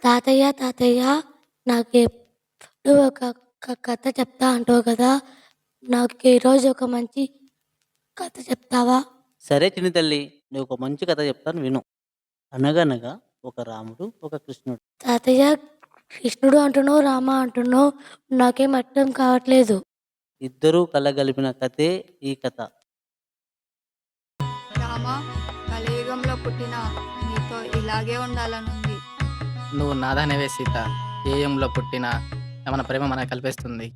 తాతయ్య తాతయ్య నాకెప్పుడు ఒక కథ చెప్తా అంటావు కదా, నాకు ఈరోజు ఒక మంచి కథ చెప్తావా? సరే చిన్ని తల్లి, నేను ఒక మంచి కథ చెప్తాను విను. అనగనగా ఒక రాముడు, ఒక కృష్ణుడు. తాతయ్య, కృష్ణుడు అంటున్నావు, రామ అంటున్నావు, నాకేం అర్థం కావట్లేదు. ఇద్దరూ కలగలిపిన కథే ఈ కథ. రామ, కలియుగంలో పుట్టిన నీతో ఇలాగే ఉండాలనుంది. నువ్వు నాదానేవే సీత. ఏ యుగంలో పుట్టినా మన ప్రేమ మనకు కల్పిస్తుంది.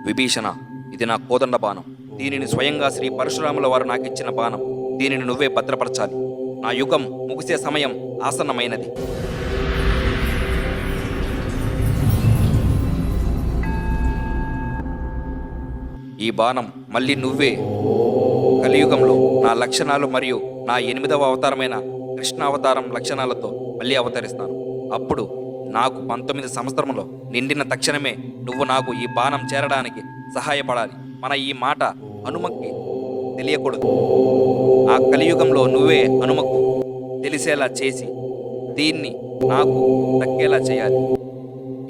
విభీషణ, ఇది నా కోదండ బాణం. దీనిని స్వయంగా శ్రీ పరశురాముల వారు నాకిచ్చిన బాణం. దీనిని నువ్వే భద్రపరచాలి. నా యుగం ముగిసే సమయం ఆసన్నమైనది. ఈ బాణం మళ్ళీ నువ్వే కలియుగంలో నా లక్షణాలు మరియు నా 8వ అవతారమైన కృష్ణావతారం లక్షణాలతో మళ్ళీ అవతరిస్తాను. అప్పుడు నాకు 19 సంవత్సరంలో నిండిన తక్షణమే నువ్వు నాకు ఈ బాణం చేరడానికి సహాయపడాలి. మన ఈ మాట హనుమకి తెలియకూడదు. ఆ కలియుగంలో నువ్వే హనుమకు తెలిసేలా చేసి దీన్ని నాకు దక్కేలా చేయాలి.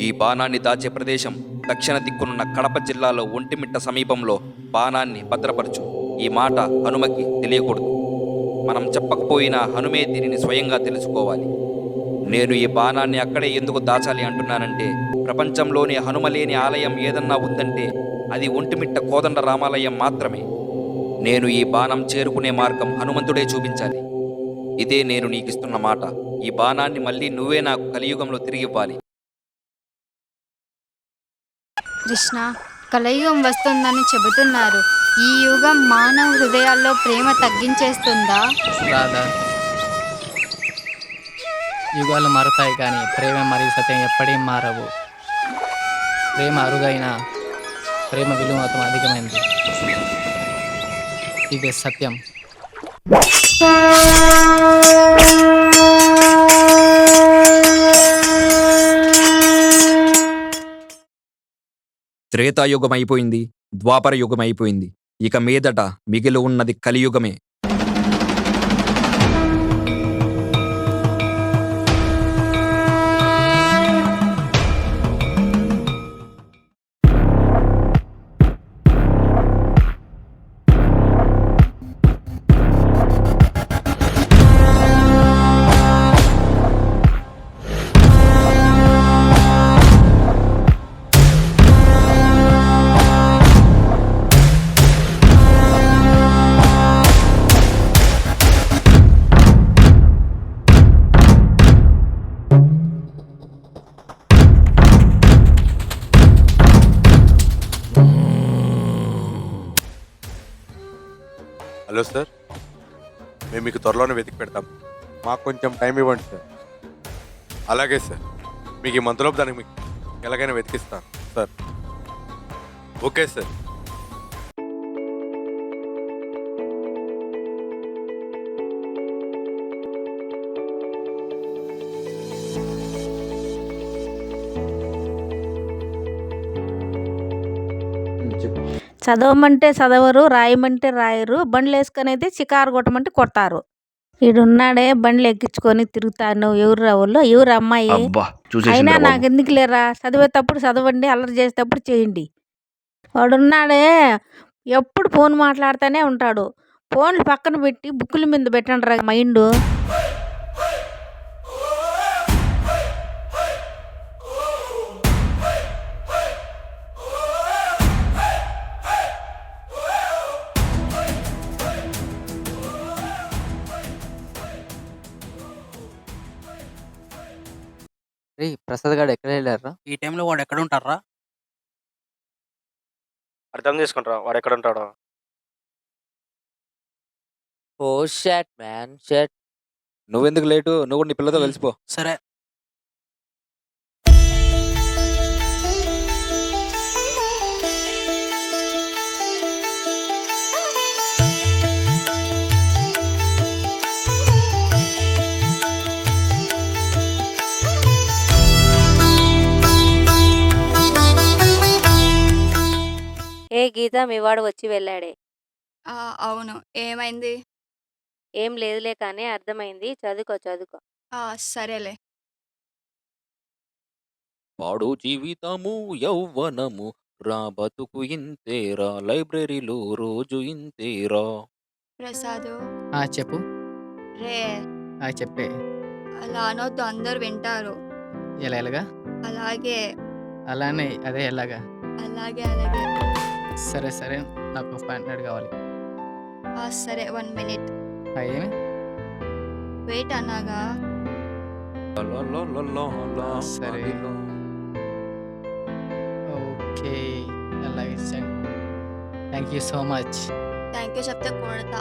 ఈ బాణాన్ని దాచే ప్రదేశం దక్షిణ దిక్కునున్న కడప జిల్లాలో ఒంటిమిట్ట సమీపంలో బాణాన్ని భద్రపరచు. ఈ మాట హనుమకి తెలియకూడదు. మనం చెప్పకపోయినా హనుమే దీనిని స్వయంగా తెలుసుకోవాలి. నేను ఈ బాణాన్ని అక్కడే ఎందుకు దాచాలి అంటున్నానంటే, ప్రపంచంలోని హనుమ లేని ఆలయం ఏదన్నా ఉందంటే అది ఒంటిమిట్ట కోదండ రామాలయం మాత్రమే. నేను ఈ బాణం చేరుకునే మార్గం హనుమంతుడే చూపించాలి. ఇదే నేను నీకిస్తున్న మాట. ఈ బాణాన్ని మళ్ళీ నువ్వే నాకు కలియుగంలో తిరిగివ్వాలి. కృష్ణ, కలియుగం వస్తుందని చెబుతున్నారు. ఈ యుగం మానవ హృదయాల్లో ప్రేమ తగ్గించేస్తుందా? రాధా, యుగాలు మారుతాయి కానీ ప్రేమ మరియు సత్యం ఎప్పటికీ మారవు. ప్రేమ అరుదైన ప్రేమ విలువ మాత్రం అధికమైనది. ఇదే సత్యం. త్రేతాయుగం అయిపోయింది, ద్వాపర యుగం అయిపోయింది. ఇక మీదట మిగిలి ఉన్నది కలియుగమే. హలో సార్, మేము మీకు త్వరలోనే వెతికి పెడతాం. మాకు కొంచెం టైం ఇవ్వండి సార్. అలాగే సార్, మీకు ఈ మంత్లోపు దానికి మీకు ఎలాగైనా వెతికిస్తాను సార్. Okay sir. చదవమంటే చదవరు, రాయమంటే రాయరు, బండ్లు వేసుకొని అయితే చికారు కొట్టమంటే కొడతారు. ఈడున్నాడే బండ్లు ఎక్కించుకొని తిరుగుతాను. ఎవరు రావాలో, ఎవరు అమ్మాయి అయినా నాకు ఎందుకు లేరా? చదివేటప్పుడు చదవండి, అల్లరి చేసేటప్పుడు చేయండి. వాడున్నాడే ఎప్పుడు ఫోన్ మాట్లాడుతూనే ఉంటాడు. ఫోన్లు పక్కన పెట్టి బుక్కుల మీద పెట్టండి రా మైండ్. రే, ప్రసాద్ గారు ఎక్కడ వెళ్ళారా? ఈ టైంలో వాడు ఎక్కడ ఉంటారా? అర్థం చేసుకుంటారా వాడు ఎక్కడ ఉంటాడో. ఓ షట్ మ్యాన్ షట్. నువ్వెందుకు లేటు? నువ్వు నీ పిల్లతో కలిసిపో. సరే. ఏ గీత, మీ వాడు వచ్చి వెళ్ళాడే? అవును, ఏమైంది? ఏం లేదులే కానీ అర్థమైంది. చదువుకో చదువుకో. సరేలే. పాడు జీవితము యౌవనము రా బతుకు ఇంతేరా లైబ్రరీలో రోజు ఇంతేరా. ప్రసాదు చెప్పు. రే చెప్పే. అలా అనొద్దు, అందరు వింటారు. ఎలాగా? అలాగే అలానే అదే ఎలాగా? అలాగే అలాగే. సరే సరే, నాకు 500 కావాలి. సరే 1 మినిట్ ఏమి? వెయిట్ అన్నాగా. సరే. ఓకే, అలాగే ఇచ్చాను. Thank you so much. Thank you చెప్తే కొడతా.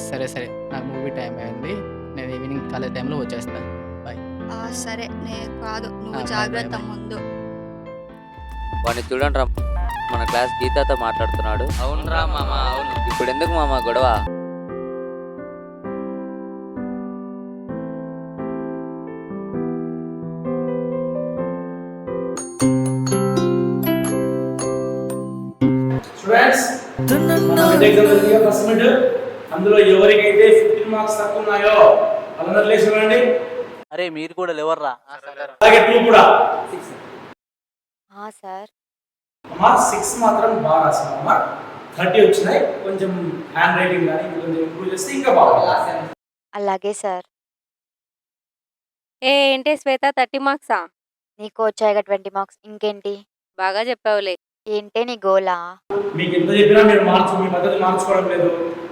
సరే సరే, నాకు మూవీ టైం అయింది. నేను ఈవినింగ్ కాలేజ్ టైంలో వచ్చేస్తాను. సరే, నేను కాదు, నువ్వు bye, జాగ్రత్త bye. ముందు. వాడిని చూడండి రా, మన క్లాస్ గీతాతో మాట్లాడుతున్నాడు. అవునరా మామ, అవును. ఇప్పుడు ఎందుకు మామ గొడవ? స్టూడెంట్స్, ఫస్ట్ మిడ్ అందులో ఎవరికైతే 15 మార్క్స్ తక్కువ ఉన్నాయో వాళ్ళందరూ లేచి చూడండి. అరే మీరు కూడా లేవర్రా. అలాగే 2 కూడా. సార్. అమ్మా 6 మాత్రం బాగా రాసాం అమ్మా. 30 వచ్చినాయి. కొంచెం హ్యాండ్ రైటింగ్ కానీ కొంచెం ఇంప్రూవ్ చేస్తే ఇంకా బాగుంటుంది. అలాగే సార్. ఏంటి శ్వేత 30 మార్క్సా? నీకు వచ్చాయిగా 20 మార్క్స్, ఇంకేంటి? బాగా చెప్పావులే. ఏంటే నీ గోలా? మీకు ఎంత చెప్పినా మీరు మీ పద్ధతి మార్చుకోవడం లేదు.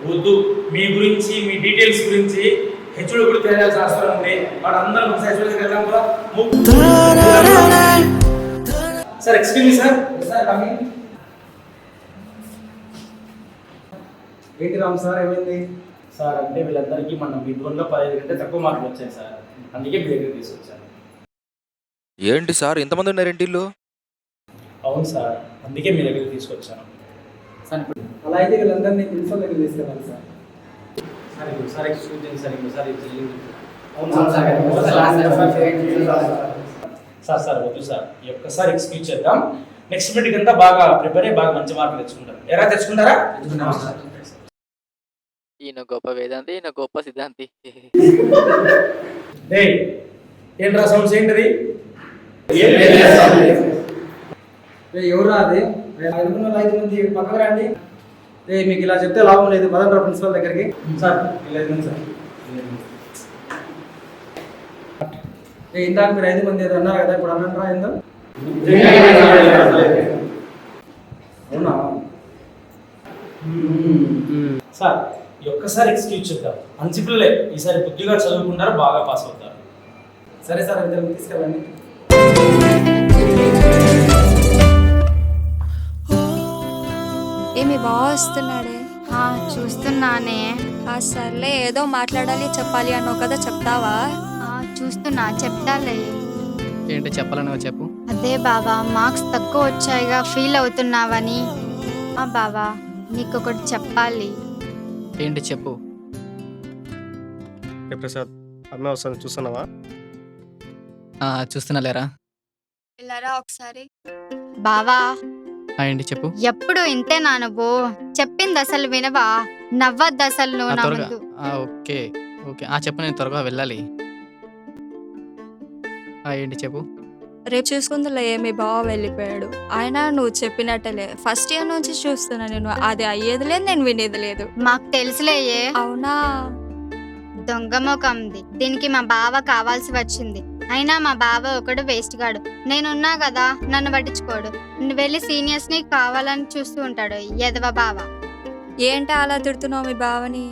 వద్దు, మీ గురించి మీ డీటెయిల్స్ గురించి హెచ్ఓడి కూడా తెలియాల్సిన అవసరం ఉంది. వాడు అందరం ఒకసారి హెచ్ఓడికి వెళ్దాం కూడా. Sir excuse me sir. ఏంటి రామ్ సార్, ఏమైంది? సార్ అంటే వీళ్ళందరికీ మన విద్వన్లో 15 కంటే తక్కువ మార్కులు వచ్చాయి సార్, అందుకే మీ దగ్గర తీసుకొచ్చాను. ఏంటి సార్ ఇంతమంది ఉన్నారేంటి ఇల్లు? అవును సార్, అందుకే మీ దగ్గర తీసుకొచ్చాను. అలా అయితే వీళ్ళందరినీ ప్రిన్సిపల్ దగ్గర తీసుకెళ్ళాలి సార్. సార్ ఇంకోసారి ఎక్స్క్యూజ్ చేయండి సార్, ఇంకోసారి సార్ వద్దు సార్, ఈ ఒక్కసారి ఎక్స్క్యూజ్ చేద్దాం. నెక్స్ట్ మీటింగ్ అంతా బాగా ప్రిపేర్ అయ్యి బాగా మంచి మార్కులు తెచ్చుకుంటారు. ఎలా తెచ్చుకుంటారా? ఈయన గొప్ప వేదాంతి, ఈయన గొప్ప సిద్ధాంతి. ఏంట్రా సౌండ్స్ ఏంటది? ఎవరు అది? 5 మంది పక్కకు రండి. మీకు ఇలా చెప్తే లాభం లేదు, పదండ్రా ప్రిన్సిపల్ దగ్గరికి. సార్ లేదు సార్. ఇందాక మీరు 5 మంది ఏదో అన్నారు కదా, ఇప్పుడు అన్నారా ఏందో? అవునా సార్ ఈ ఒక్కసారి ఎక్స్క్యూజ్ చేద్దాం. అన్సిపుల్లే ఈసారి బుద్ధిగా చదువుకుంటారు, బాగా పాస్ అవుతారు. సరే సార్, ఇద్దరు తీసుకెళ్ళండి. ఏమి బాగా వస్తున్నాడే? చూస్తున్నానే. సర్లే, ఏదో మాట్లాడాలి చెప్పాలి అన్నావు కదా, చెప్తావా? చూస్తున్నా, చెప్తాలే. ఏంటి చెప్పాలని చెప్పు. అదే బావా, మార్క్స్ తక్కువ వచ్చాయిగా, ఫీల్ అవుతున్నావని. బావా నీకొకటి చెప్పాలి. ఏంటి చెప్పు. ప్రసాద్, అమ్మ వస్తుంది, చూస్తున్నావా? చూస్తున్నా లేరా. ఇలారా ఒకసారి. బావా ఏంటి చెప్పు. ఎప్పుడు ఇంతేనా నువ్వు? చెప్పింది అసలు వినవా? నవ్వద్దు అసలు నువ్వు నా త్వరగా. ముందు. ఓకే ఓకే, చెప్పు, నేను త్వరగా వెళ్ళాలి. ఏంటి చెప్పు. రేపు చూసుకుందిలే, మీ బావ వెళ్ళిపోయాడు. ఆయన నువ్వు చెప్పినట్టలే ఫస్ట్ ఇయర్ నుంచి చూస్తున్నా నేను. అది అయ్యేది లేదు, నేను వినేది లేదు. మాకు తెలుసులేయే. అవునా? దొంగ ముఖంది. దీనికి మా బావ కావాల్సి వచ్చింది. అయినా మా బావ ఒకడు వేస్ట్ గాడు. నేనున్నా కదా, నన్ను పట్టించుకోడు. వెళ్ళి సీనియర్స్ ని కావాలని చూస్తూ ఉంటాడు ఎదవ బావ. ఏంటి అలా తిడుతున్నావు మీ బావని?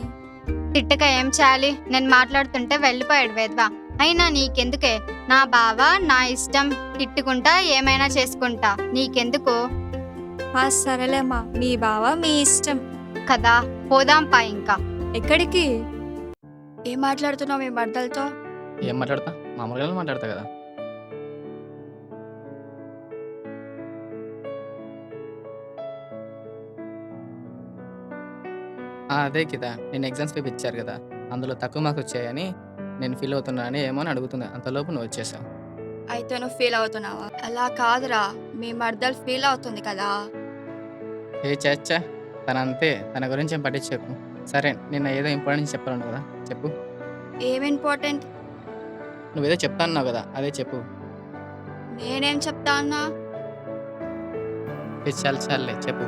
తిట్టక ఏం చేయాలి? నేను మాట్లాడుతుంటే వెళ్ళిపోయాడు వెదవ. అయినా నీకెందుకే? నా బావ నా ఇష్టం, తిట్టుకుంటా ఏమైనా చేసుకుంటా, నీకెందుకు? సరేలేమ్మా, మీ బావ మీ ఇష్టం కదా, పోదాంపా. ఇంకా ఎక్కడికి? ఏం మాట్లాడుతున్నావు మీ భర్తలతో? ఏం మాట్లాడతా? మామూలుగా మాట్లాడతా కదా. అదే కదా, నేను ఎగ్జామ్స్ పేపర్ ఇచ్చారు కదా, అందులో తక్కువ మార్క్స్ వచ్చాయని నేను ఫీల్ అవుతున్నానని ఏమో అని అడుగుతుంది. అంతలోపు నువ్వు వచ్చేసావు. అయితే నువ్వు ఫీల్ అవుతున్నావా? అలా కాదురా, మీ మర్దలు ఫీల్ అవుతుంది కదా. చచ్చా, తన అంతే, తన గురించి ఏం పట్టించుకోకు. సరే, నేను ఏదో ఇంపార్టెన్స్ చెప్పాలను కదా, చెప్పు. ఏం ఇంపార్టెంట్? నువ్వేదో చెప్తాన్నావు కదా, అదే చెప్పు. నేనేం చెప్తా అన్నా? చల్లే చెప్పు.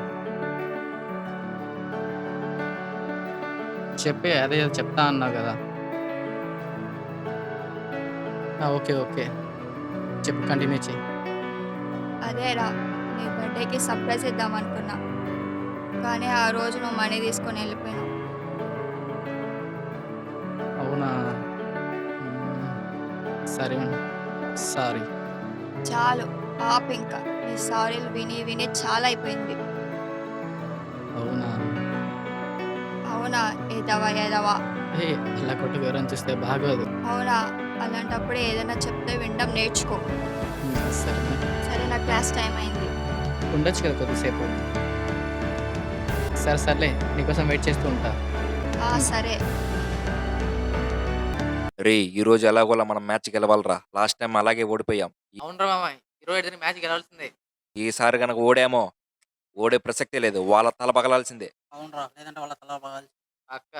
చెప్పే అదే చెప్తా అన్నావు కదా. ఓకే ఓకే చెప్పు, కంటిన్యూ చేయి. అదేరా, నీ బర్త్డేకి సర్ప్రైజ్ ఇద్దాం అనుకున్నా, కానీ ఆ రోజు నువ్వు మనీ తీసుకొని వెళ్ళిపోయినావు. అవునా? సరే, సారీ. చాలు ఆపు, ఇంకా నీ సారీలు విని విని చాలా అయిపోయింది. అవునా? అవునా? ఏదవా. అలా కొట్టి వివరం చూస్తే బాగోదు. అవునా? అలాంటప్పుడు ఏదైనా చెప్తే వినడం నేర్చుకో. సరే, సరే, నా క్లాస్ టైం అయింది. ఉండొచ్చు కదా కొద్దిసేపు. సర్లే, నీకోసం వెయిట్ చేస్తూ ఉంటా. సరే. రే ఈరోజు ఎలాగోలా మనం మ్యాచ్ గెలవాలరా. లాస్ట్ టైం అలాగే ఓడిపోయాం. అవునరా మామయ్య, ఈరోజు మ్యాచ్ గెలవాల్సిందే. ఈసారి కనుక ఓడామో ఓడే ప్రసక్తే లేదు. వాళ్ళ తల పగలాల్సిందే. అవునరా, లేదంటే వాళ్ళ తల పగాలి. అక్క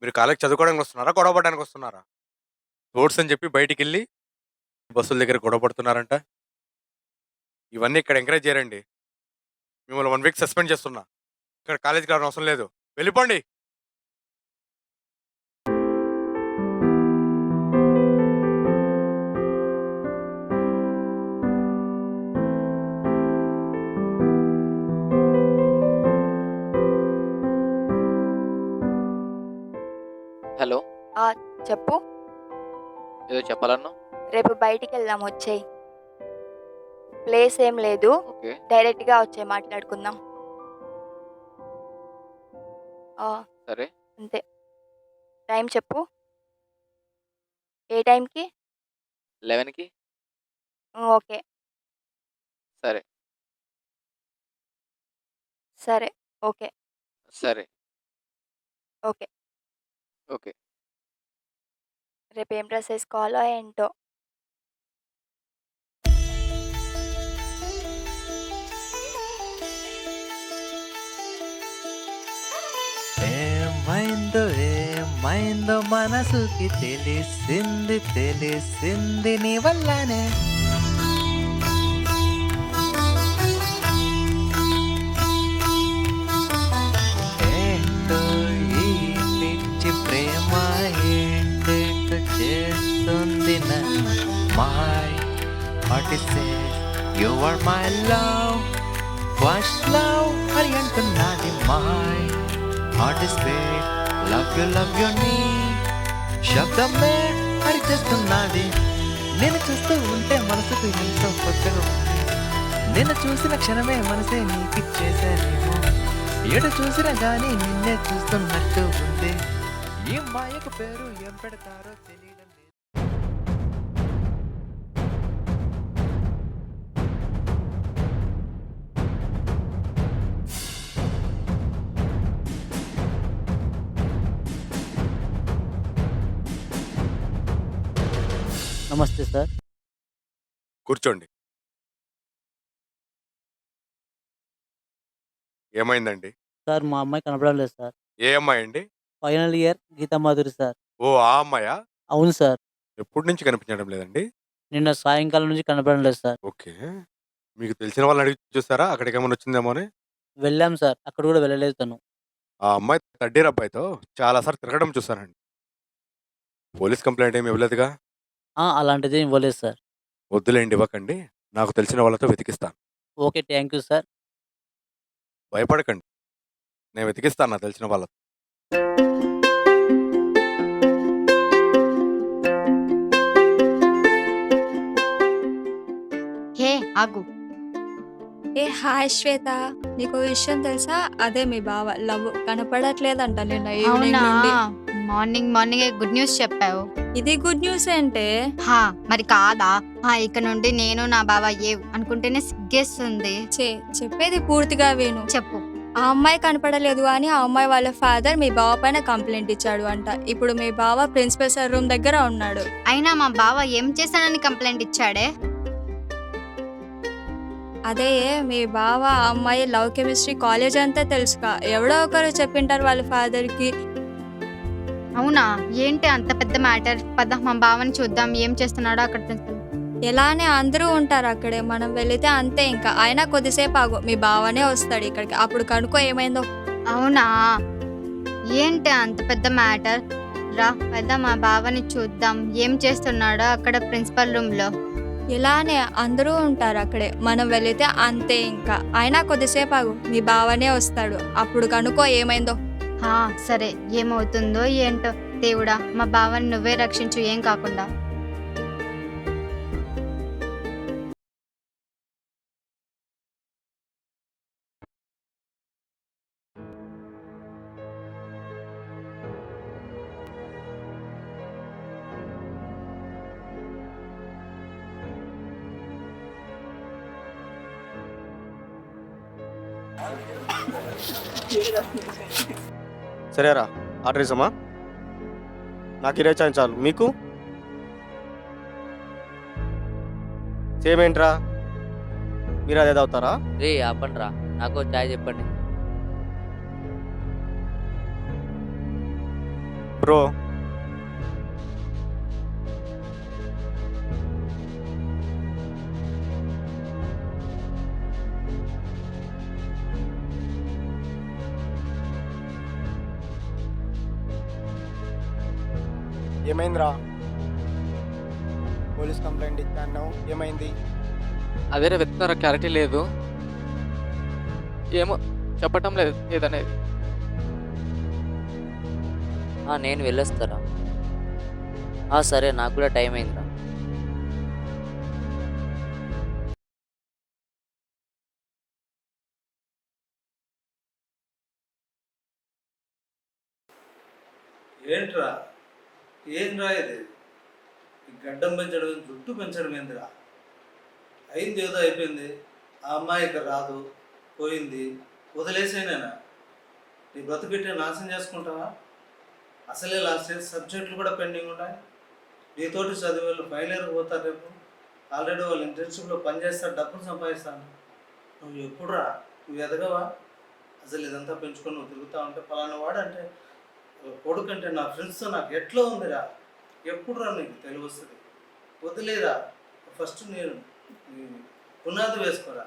మీరు కాలేజ్ చదువుకోవడానికి వస్తున్నారా, గొడవ పడడానికి వస్తున్నారా? స్పోర్ట్స్ అని చెప్పి బయటికి వెళ్ళి బస్సుల దగ్గర గొడవ పడుతున్నారంట. ఇవన్నీ ఇక్కడ ఎంకరేజ్ చేయరండి. మిమ్మల్ని 1 వీక్ సస్పెండ్ చేస్తున్నా. ఇక్కడ కాలేజీకి రావడం అవసరం లేదు, వెళ్ళిపోండి. హలో, చెప్పు. ఏదో చెప్పాలన్నా? రేపు బయటికి వెళ్దాం, వచ్చేయి. ప్లేస్ ఏం లేదు, ఓకే. డైరెక్ట్గా వచ్చే మాట్లాడుకుందాం. సరే. అంతే. టైం చెప్పు. ఏ టైంకి? 11కి. ఓకే. సరే. సరే. ఓకే. సరే. ఓకే. ఓకే. రేపు ఏం డ్రెస్ వేసుకోవాలో ఏంటో. ఏమైందో మనసుకి తెలిసింది నీ వల్లనే. ఏంటో ఈ పిచ్చి ప్రేమ ఏంటేంటో చేస్తుంది నా. My heart says you are my love, first love అని అంటున్నది. My heart speed love you నీ శబ్దమే అరిచేస్తున్నది. నేను చూస్తూ ఉంటే మనసుకు ఎంతో కొత్తగా ఉంది. నిన్ను చూసిన క్షణమే మనసే నీకిచ్చేసానేమో. ఎటు చూసినా గానీ నిన్నే చూస్తున్నట్టు ఉంది. ఈ మాయకు పేరు ఏం పెడతారో తెలియడం లేదు. నమస్తే సార్. కూర్చోండి. ఏమైందండి? సార్ మా అమ్మాయి కనపడడం లేదు సార్. ఏ అమ్మాయి అండి? Final year Geeta Madhuri sir. ఓ ఆ అమ్మాయా? అవును సార్. ఎప్పటి నుంచి కనిపించడం లేదండి? నిన్న సాయంకాలం నుంచి కనపడడం లేదు సార్. ఓకే. మీకు తెలిసిన వాళ్ళని అడిగి చూసారా అక్కడికి ఏమైనా వచ్చిందేమో అని? వెళ్ళాం సార్, అక్కడ కూడా వెళ్ళలేదు తను. ఆ అమ్మాయి తడ్డీర్ అబ్బాయితో చాలాసార్లు తిరగడం చూసానండి. పోలీస్ కంప్లైంట్ ఏమి ఇవ్వలేదుగా? అలాంటిది ఇవ్వలేదు సార్. వద్దులేండి, ఇవ్వకండి. నాకు తెలిసిన వాళ్ళతో వెతికిస్తాను. Okay, thank you sir. భయపడకండి, నేను వెతికిస్తాను నాకు తెలిసిన వాళ్ళతో. హే ఆగు. హాయ్ శ్వేత, నీకు విషయం తెలుసా? అదే మీ బావ లవ్ కనపడట్లేదంట నిన్న ఈవినింగ్ అవునా? నుండి. మార్నింగ్ గుడ్ న్యూస్ చెప్పావు. ఇది గుడ్ న్యూస్ ఏంటే? మరి కాదా? ఇక నుండి నేను నా బావ ఏవ్ అనుకుంటేనే సిగ్గేస్తుంది. చెప్పేది పూర్తిగా విను. చెప్పు. ఆ అమ్మాయి కనపడలేదు అని ఆ అమ్మాయి వాళ్ళ ఫాదర్ మీ బావ పైన కంప్లైంట్ ఇచ్చాడు అంట. ఇప్పుడు మీ బావ ప్రిన్సిపల్ సార్ రూమ్ దగ్గర ఉన్నాడు. అయినా మా బావ ఏం చేశానని కంప్లైంట్ ఇచ్చాడే? అదే మీ బావ ఆ అమ్మాయి లవ్ కెమిస్ట్రీ కాలేజ్ అంతా తెలుసుగా, ఎవడో ఒకరు చెప్పింటారు వాళ్ళ ఫాదర్కి. అవునా? ఏంటి అంత పెద్ద మ్యాటర్? పద మా బావని చూద్దాం, ఏం చేస్తున్నాడో అక్కడ తెలుసు. ఎలానే అందరూ ఉంటారు అక్కడే, మనం వెళితే అంతే. ఇంకా అయినా కొద్దిసేపు ఆగు, మీ బావనే వస్తాడు ఇక్కడికి, అప్పుడు కనుక్కో ఏమైందో. అవునా? ఏంటి అంత పెద్ద మ్యాటర్? రా పద మా బావని చూద్దాం, ఏం చేస్తున్నాడో అక్కడ ప్రిన్సిపల్ రూమ్లో. ఇలానే అందరూ ఉంటారు అక్కడే, మనం వెళితే అంతే. ఇంకా అయినా కొద్దిసేపు ఆగు, మీ బావనే వస్తాడు, అప్పుడు కనుక్కో ఏమైందో. సరే, ఏమవుతుందో ఏంటో. దేవుడా, మా బావని నువ్వే రక్షించు, ఏం కాకుండా. సరేరా, ఆర్డర్ ఇస్తామా? నాకు ఇరే చాయ్ చాలు, మీకు సేమ్ ఏంట్రా? మీరు అదే తాగుతారా? రే ఆపండ్రా, నాకు చాయ్ చెప్పండి. బ్రో ఏమైందిరా? పోలీస్ కంప్లైంట్ ఇచ్చాను, ఏమైంది? అదేరే వెతుకుతారా, క్లారిటీ లేదు, ఏమో చెప్పటం లేదు ఏదనేది. నేను వెళ్ళొస్తారా? సరే, నాకు కూడా టైం అయిందిరా. ఏంట్రా ఏంట్రా ఇది? గడ్డం పెంచడం, జుట్టు పెంచడం ఏందిరా? అయింది ఏదో అయిపోయింది. ఆ అమ్మాయి ఇక్కడ రాదు, పోయింది, వదిలేసేనేనా? నీ బ్రతుకిట్టే నాశనం చేసుకుంటావా? అసలే లాస్ట్ ఇయర్ సబ్జెక్టులు కూడా పెండింగ్ ఉన్నాయి. నీతోటి చదివే వాళ్ళు ఫైనల్ ఇయర్కి పోతారు రేపు. ఆల్రెడీ వాళ్ళు ఇంటర్న్షిప్లో పనిచేస్తారు, డబ్బులు సంపాదిస్తాను. నువ్వు ఎప్పుడురా? నువ్వు ఎదగవా? అసలు ఇదంతా పెంచుకొని నువ్వు తిరుగుతూ ఉంటే పలానా వాడు అంటే కొడుకంటే నా ఫ్రెండ్స్తో నాకు ఎట్లా ఉందిరా? ఎప్పుడురా నీకు తెలివి వస్తుంది? వదిలేరా, ఫస్ట్ నేను పునాది వేసుకోరా.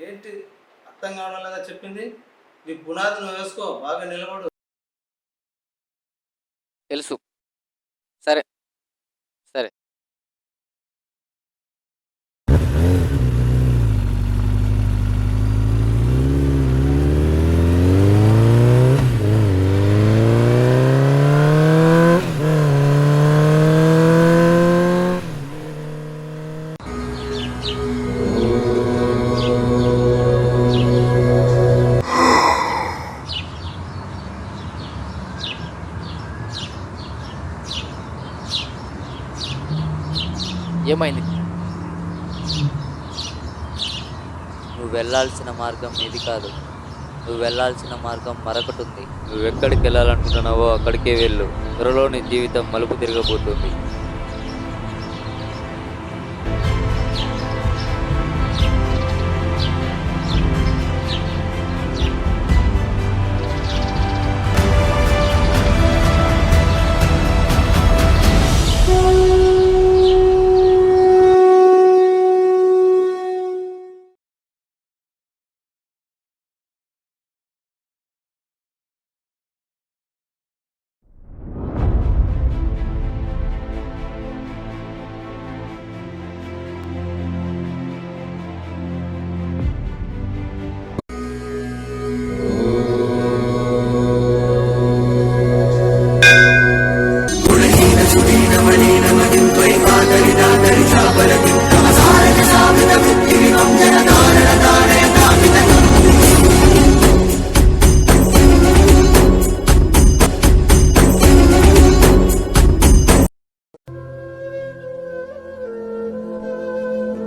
ఏంటి అర్థం కావడం లేదా చెప్పింది? నీ పునాది నువ్వు వేసుకో, బాగా నిలబడు. తెలుసు, సరే సరే. ఏమైంది? నువ్వు వెళ్ళాల్సిన మార్గం ఇది కాదు, నువ్వు వెళ్ళాల్సిన మార్గం మరొకటి ఉంది. నువ్వు ఎక్కడికి వెళ్ళాలనుకుంటున్నావో అక్కడికే వెళ్ళు. త్వరలో నీ జీవితం మలుపు తిరగబోతుంది.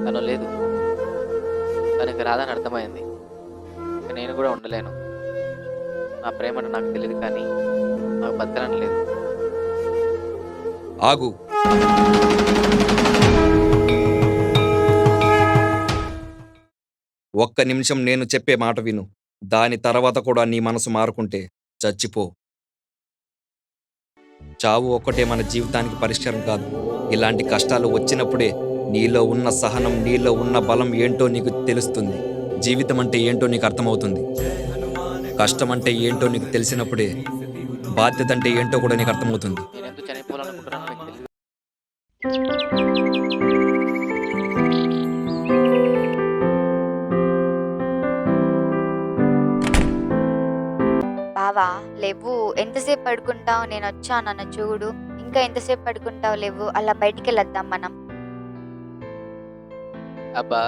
తను లేదు, తనకి రాదని అర్థమైంది. నేను కూడా ఉండలేను. నా ప్రేమ అంటే నాకు తెలియదు కానీ నాకు బతకడం లేదు. ఆగు. ఒక్క నిమిషం నేను చెప్పే మాట విను. దాని తర్వాత కూడా నీ మనసు మారుకుంటే చచ్చిపో. చావు ఒక్కటే మన జీవితానికి పరిష్కారం కాదు. ఇలాంటి కష్టాలు వచ్చినప్పుడే నీలో ఉన్న సహనం, నీలో ఉన్న బలం ఏంటో నీకు తెలుస్తుంది. జీవితం అంటే ఏంటో నీకు అర్థమవుతుంది. కష్టం అంటే ఏంటో నీకు తెలిసినప్పుడే బాధ్యత అంటే ఏంటో కూడా నీకు అర్థమవుతుంది. నేను ఎందుకు చనిపోవాలనుకుంటున్నానో నాకు తెలియదు. బావా లేవు, ఎంతసేపు పడుకుంటావు? నేను వచ్చా, నన్ను చూడు. ఇంకా ఎంతసేపు పడుకుంటావు? లేవు, అలా బయటికి వెళ్ళొద్దాం మనం. అబ్బా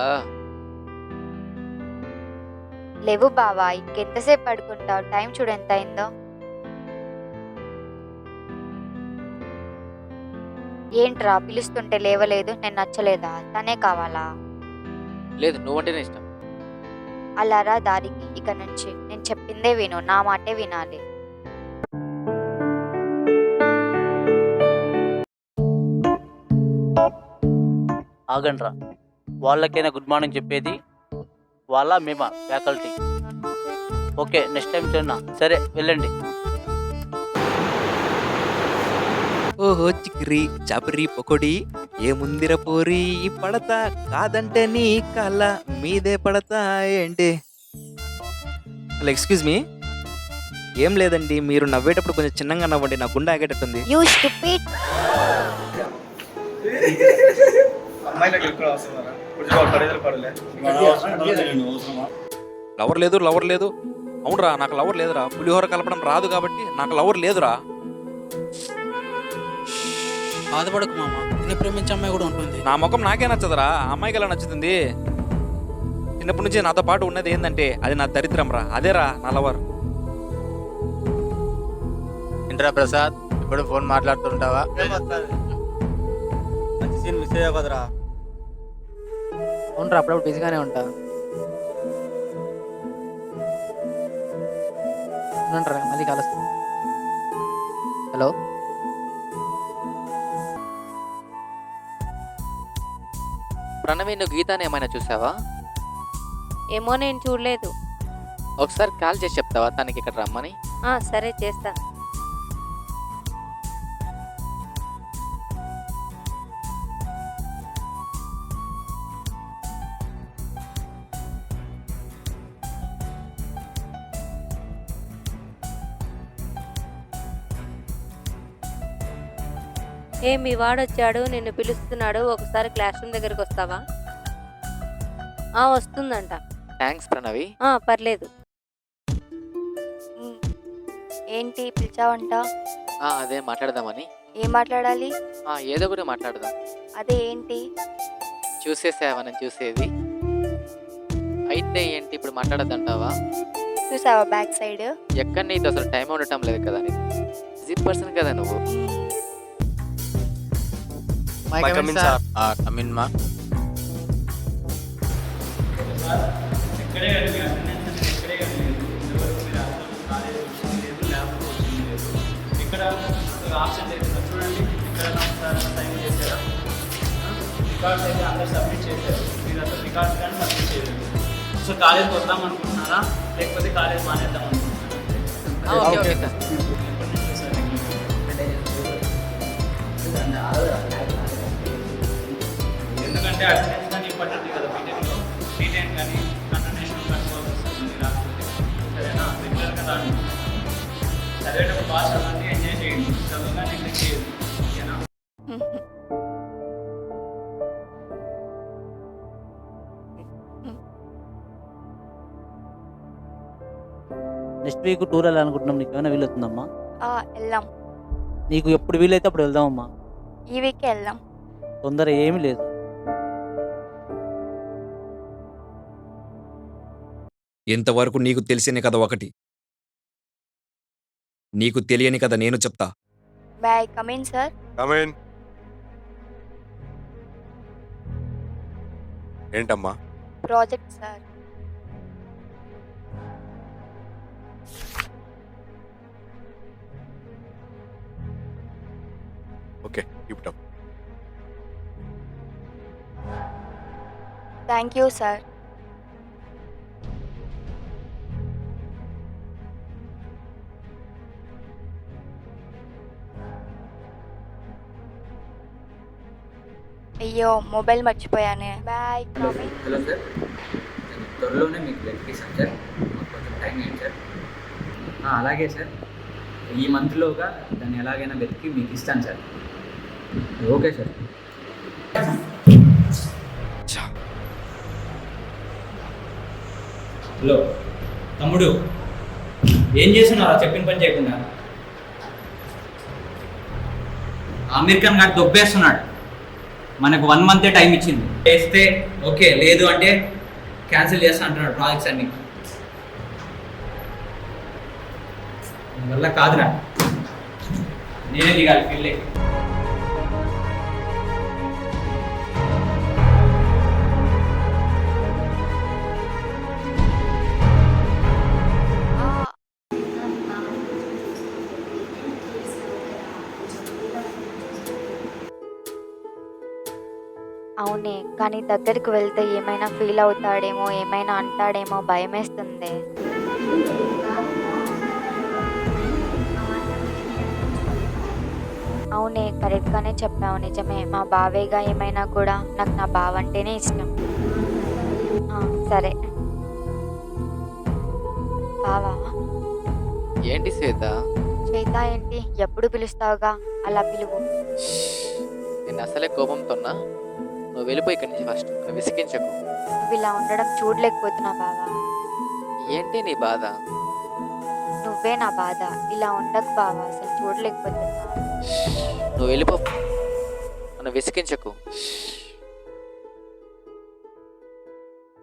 లేవు బావా, ఇంకెంతసేపు పడుకుంటావు? టైం చూడు ఎంత అయిందో. ఏంట్రా పిలుస్తుంటే లేవలేదు? నేను నచ్చలేదా? తనే కావాలా? లేదు, నువ్వంటేనే ఇష్టం. అలా రా దారికి. ఇక నుంచి నేను చెప్పిందే విను, నా మాటే వినాలి. ఆగండ్రా, వాళ్ళకైనా గుడ్ మార్నింగ్ చెప్పేది వాళ్ళ మేమా ఫ్యాకల్టీ? ఓకే, నెక్స్ట్ టైం చూడన్నా. సరే వెళ్ళండి. ఓహో చిక్రీ చాపరి పొకొడి ఏముందిర పోరి పడతా కాదంటే నీ కళ్ళ మీదే పడతా ఏంటి? Hello, excuse me. ఏం లేదండి, మీరు నవ్వేటప్పుడు కొంచెం చిన్నగా నవ్వండి, నా గుండె ఆగేటట్టుంది. You stupid. లవర్ లేదు, లవర్ లేదు. అవునరా, నాకు లవర్ లేదురా. పులిహోర కలపడం రాదు కాబట్టి నాకు లవర్ లేదురా. బాధపడకు మామ, నిన్ను ప్రేమించే అమ్మాయి కూడా ఉంటుంది. నా ముఖం నాకే నచ్చదురా, ఆ అమ్మాయికి ఎలా నచ్చుతుంది? చిన్నప్పటి నుంచి నాతో పాటు ఉన్నది ఏంటంటే అది నా దరిద్రం రా. అదేరా నా లవర్. ఇంట్రా ప్రసాద్, ఇప్పుడు ఫోన్ మాట్లాడుతుంటావా? మంచి సీన్ మిస్ అయ్యావు కదరా. అవునరా, అప్పుడప్పుడు బిజీగానే ఉంటా. ఉండండిరా, మళ్ళీ కలుస్తాను. హలో, ప్రణవి, నువ్వు గీతాని ఏమైనా చూసావా? ఏమో నేను చూడలేదు. ఒకసారి కాల్ చేసి చెప్తావా తనకి ఇక్కడ రమ్మని? సరే చేస్తా. మీ వాడొచ్చాడు, నిన్ను పిలుస్తున్నాడు. ఒకసారి క్లాస్ రూమ్ దగ్గరికి వస్తావా? వస్తుందంట. థ్యాంక్స్ ప్రణవి. పర్లేదు. ఏంటి పిలిచావంట? అదే మాట్లాడదామని. ఏం మాట్లాడాలి? ఏదో ఒకటి మాట్లాడదాం. అదే ఏంటి? చూసేసావా నేను చూసేది? అయితే ఏంటి ఇప్పుడు మాట్లాడద్దంటావా? చూసావా బ్యాక్ సైడ్? ఎక్కడ నీతో అసలు టైం ఉండటం లేదు కదా. నేను బిజీ పర్సన్ కదా నువ్వు. కమిన్ మా. ఇక్కడ ఆప్షన్ చూడండి, ఇక్కడ సైన్ చేశారా? రికార్డ్స్ అయితే అందరూ సబ్మిట్ చేశారు. మీరు అసలు రికార్డ్స్ కానీ సబ్మిట్ చేయలేదు. సో కాలేజ్కి వద్దాం అనుకుంటున్నారా, లేకపోతే కాలేజ్ మానేద్దాం అనుకుంటున్నారా? Okay okay sir. ఎందుకంటే అటెండెన్స్ కానీ ఇంపార్టెంట్ కదా బీటెక్లో. బీటెక్ కానీ కంటిన్యూషన్ కట్టుకోవాల్సి వస్తుంది రాకపోతే. సరేనా? రెగ్యులర్గా రాండి. చదివేటప్పుడు బాగా చదవండి, ఎంజాయ్ చేయండి. చదువుగా నెగ్లెక్ట్ చేయదు. ఓకేనా? నెక్స్ట్ వీక్ టూర్ వెళ్ళాలనుకుంటున్నాం. నీకు ఏమైనా వీలవుతుందమ్మా? వెళ్దాం. నీకు ఎప్పుడు వీలైతే అప్పుడు వెళ్దామమ్మా. ఈ వీక్ వెళ్దాం. తొందర ఏమీ లేదు. ఇంతవరకు నీకు తెలిసిన కథ ఒకటి, నీకు తెలియని కథ నేను చెప్తా. బాయ్. Come in sir. కమిన్. ఏంటమ్మా? Project sir. Keep it up. Thank you sir. అయ్యో మొబైల్ మర్చిపోయానే. బాయ్. హలో సార్, త్వరలోనే మీకు వెతికిస్తాను సార్, మాకు కొంచెం టైం ఏంటి సార్? అలాగే సార్, ఈ మంత్లోగా దాన్ని ఎలాగైనా వెతికి మీకు ఇస్తాను సార్. Okay sir. హలో తమ్ముడు, ఏం చేస్తున్నారా చెప్పిన పని చేయకుండా? ఆమీర్ ఖాన్ గారు దొబ్బేస్తున్నాడు. మనకు 1 month టైం ఇచ్చింది, చేస్తే ఓకే, లేదు అంటే క్యాన్సిల్ చేస్తా అంటున్నాడు ప్రాజెక్ట్స్ అన్ని. వల్ల కాదురా, నేనే దిగాలి ఫీల్డ్కి. అవునే, కానీ దగ్గరికి వెళ్తే ఏమైనా ఫీల్ అవుతాడేమో, ఏమైనా అంటాడేమో భయమేస్తుంది. అవునే, కరెక్ట్గానే చెప్పావు. నిజమే, మా బావేగా ఏమైనా కూడా నాకు నా బావ అంటేనే ఇష్టం. సరే బావా. ఏంటి శ్వేత? శ్వేత ఏంటి, ఎప్పుడు పిలుస్తావుగా, అలా పిలువు. నేను అసలే కోపంతోన్నా, నువ్వు వెళ్ళిపోయి ఇక్కడి నుంచి ఫస్ట్, నువ్వు విసిగించకు. నువ్వు ఇలా ఉండడం చూడలేకపోతున్నా బావా. ఏంటి నీ బాధ? నువ్వే నా బాధ. ఇలా ఉండకు బావా, అసలు చూడలేకపోతున్నా. నువ్వు వెళ్ళిపో, నన్ను విసిగించకు.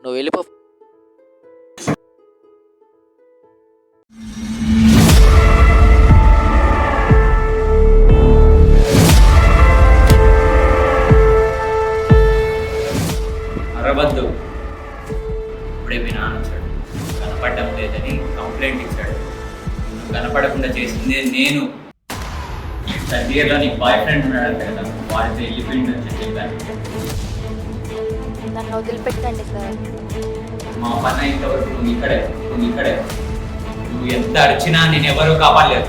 నువ్వు వెళ్ళిపో. అరవద్దు. ఇప్పుడే మీ నాన్న వచ్చాడు, కనపడడం లేదని కంప్లైంట్ ఇచ్చాడు. నువ్వు కనపడకుండా చేసిందే నేను. దగ్గరలో నీ బాయ్ ఫ్రెండ్ ఉన్నాడు కదా, వాడితో వెళ్ళిపోయిందని చెప్పాను. నన్ను వదిలిపెట్టండి సార్. మా పని అయినంతవరకు నువ్వు ఇక్కడే. నువ్వు ఎంత అరిచినా నేను ఎవరూ కాపాడలేదు.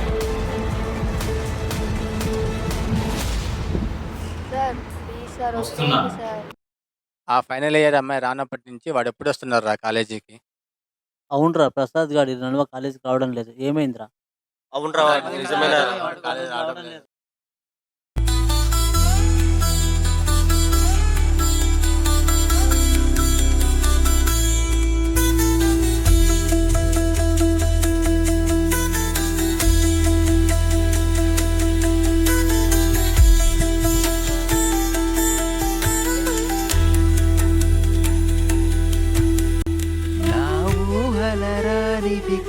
సార్ ప్లీజ్ సార్, వస్తున్నా. వదిలేయండి సార్. ఆ ఫైనల్ ఇయర్ అమ్మాయి రానప్పటి నుంచి వాడు ఎప్పుడు వస్తున్నారా కాలేజీకి? అవునరా, ప్రసాద్ గాడి నడువ కాలేజీకి రావడం లేదు, ఏమైందిరా? అవునరా, నిజమేనా? కాలేజీ రావడం లేదు.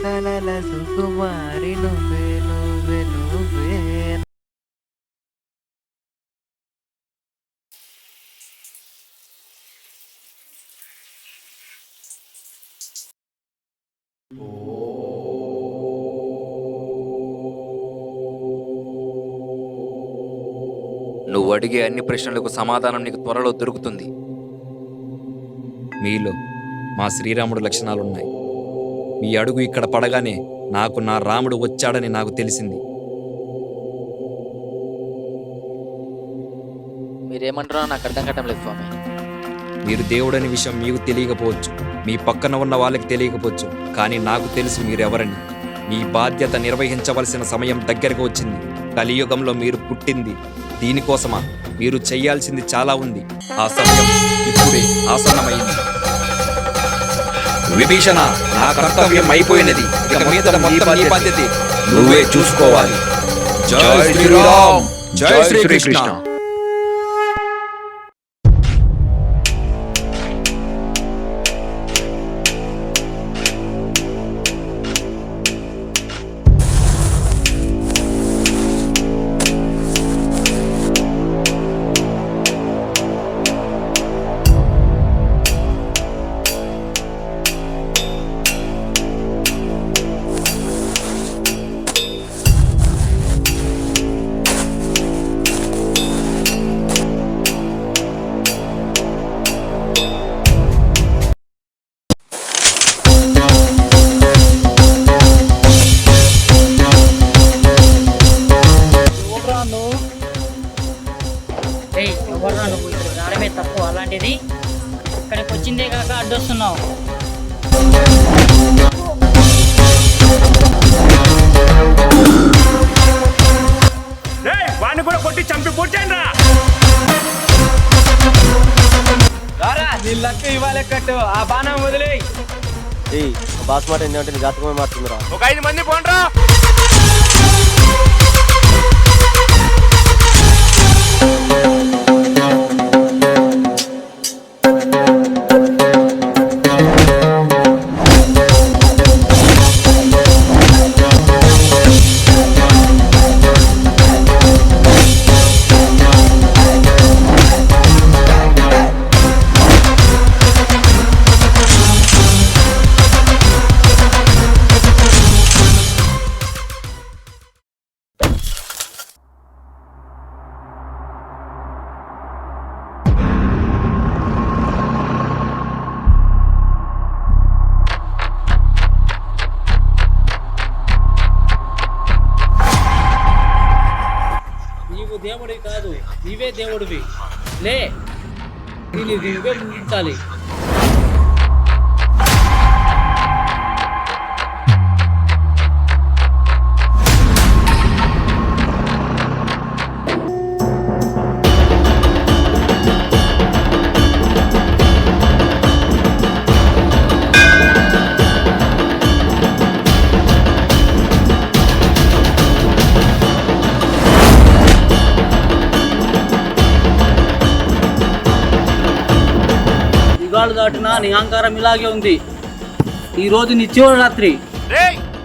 కలల సుకుమారి నువ్వే నువ్వే నువ్వే. నువ్వు అడిగే అన్ని ప్రశ్నలకు సమాధానం నీకు త్వరలో దొరుకుతుంది. మీలో మా శ్రీరాముడు లక్షణాలున్నాయి. మీ అడుగు ఇక్కడ పడగానే నాకు నా రాముడు వచ్చాడని నాకు తెలిసింది. మీరేమంటారో నాకు అర్థం కావటం లేదు స్వామి. మీరు దేవుడని విషయం మీకు తెలియకపోవచ్చు, మీ పక్కన ఉన్న వాళ్ళకి తెలియకపోవచ్చు, కానీ నాకు తెలుసు మీరెవరని. మీ బాధ్యత నిర్వహించవలసిన సమయం దగ్గరకు వచ్చింది. కలియుగంలో మీరు పుట్టింది దీనికోసమా? మీరు చెయ్యాల్సింది చాలా ఉంది. ఆ సమయం ఇప్పుడే ఆసన్నమైంది. విభీషణ, నా కర్తవ్యం అయిపోయినది. ఇక మీద మొత్తం నీ బాధ్యత నువ్వే చూసుకోవాలి. జై శ్రీరామ్, జై శ్రీకృష్ణ. చేస్తున్నావు? వాడిని కూడా కొట్టి చంపి పూడ్చండి రా. నీ లక్క ఇవ్వాలి కట్టు, ఆ బాణం వదిలే. ఏయ్ బాస్ మాట ఏంటంటే నీ జాతకమే మారుతుందిరా. ఒక 5 మంది పోండ్రా. నీవు దేవుడివి కాదు, నీవే దేవుడివి. లే, దీన్ని నువ్వే ముగించాలి. యుగాలు దాటినా నీ అహంకారం ఇలాగే ఉంది. ఈ రోజు నీ చివరి రాత్రి.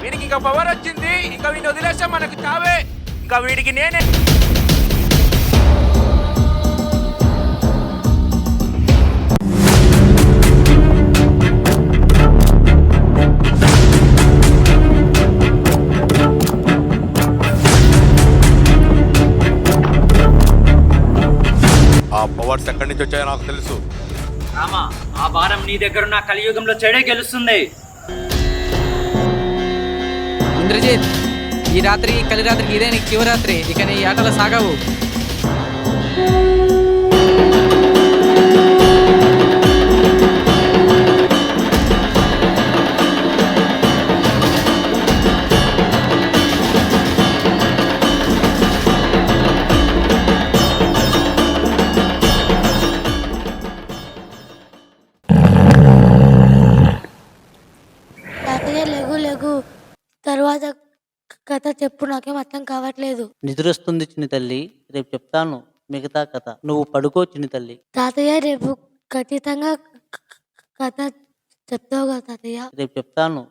వీడికి ఇంకా పవర్ వచ్చింది, ఇంకా వీడిని వదిలేస్తే మనకు చావే. ఇంకా వీడికి నేనే. ఆ పవర్స్ ఎక్కడి నుంచి వచ్చాయో నాకు తెలుసు. రామా, ఆ భారం నీ దగ్గర ఉన్న కలియుగంలో చెడే గెలుస్తుంది. ఇంద్రజిత్, ఈ రాత్రి కలిరాత్రికి ఇదే నీకు శివరాత్రి. ఇక నీ ఆటలు సాగవు. లేగు తర్వాత కథ చెప్పు, నాకేం అర్థం కావట్లేదు. నిద్రొస్తుంది చిన్ని తల్లి, రేపు చెప్తాను మిగతా కథ. నువ్వు పడుకో చిన్ని తల్లి. తాతయ్య రేపు ఖచ్చితంగా కథ చెప్తావు కదా తాతయ్య? రేపు చెప్తాను.